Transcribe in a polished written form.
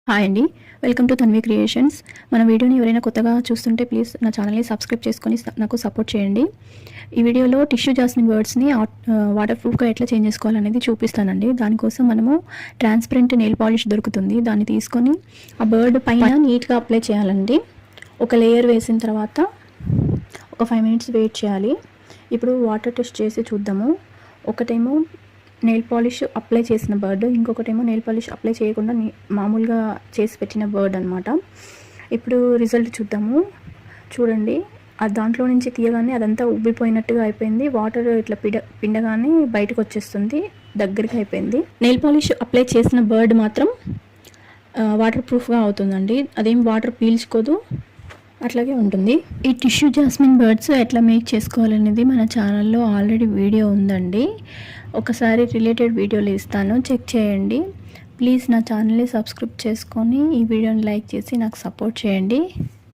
Hi అండి, welcome to Tanvi creations. మన వీడియోని ఎవరైనా కొత్తగా చూస్తుంటే ప్లీజ్ నా ఛానల్ని సబ్స్క్రైబ్ చేసుకొని నాకు సపోర్ట్ చేయండి. ఈ వీడియోలో టిష్యూ జాస్మిన్ వర్డ్స్ని వాటర్ ప్రూఫ్గా ఎట్లా చేంజ్ చేసుకోవాలనేది చూపిస్తానండి. దానికోసం మనము ట్రాన్స్పరెంట్ నెయిల్ పాలిష్ దొరుకుతుంది, దాన్ని తీసుకొని ఆ బర్డ్ పైన నీట్గా అప్లై చేయాలండి. ఒక లేయర్ వేసిన తర్వాత ఒక 5 minutes వెయిట్ చేయాలి. ఇప్పుడు వాటర్ టెస్ట్ చేసి చూద్దాము. ఒకటేమో నెయిల్ పాలిష్ అప్లై చేసిన బర్డ్, ఇంకొకటేమో నెయిల్ పాలిష్ అప్లై చేయకుండా మామూలుగా చేసి పెట్టిన బర్డ్ అనమాట. ఇప్పుడు రిజల్ట్ చూద్దాము. చూడండి, దాంట్లో నుంచి తీయగానే అదంతా ఉబ్బిపోయినట్టుగా అయిపోయింది. వాటర్ ఇట్లా పిండగానే బయటకు వచ్చేస్తుంది, దగ్గరికి అయిపోయింది. నెయిల్ పాలిష్ అప్లై చేసిన బర్డ్ మాత్రం వాటర్ ప్రూఫ్గా అవుతుందండి. అదేం వాటర్ పీల్చుకోదు, అట్లాగే ఉంటుంది. ఈ టిష్యూ జాస్మిన్ బర్డ్స్ ఎట్లా మేక్ చేసుకోవాలనేది మన ఛానల్లో ఆల్రెడీ వీడియో ఉందండి. ఒకసారి రిలేటెడ్ వీడియోలు ఇస్తాను, చెక్ చేయండి. ప్లీజ్ నా ఛానల్ని సబ్స్క్రైబ్ చేసుకొని ఈ వీడియోని లైక్ చేసి నాకు సపోర్ట్ చేయండి.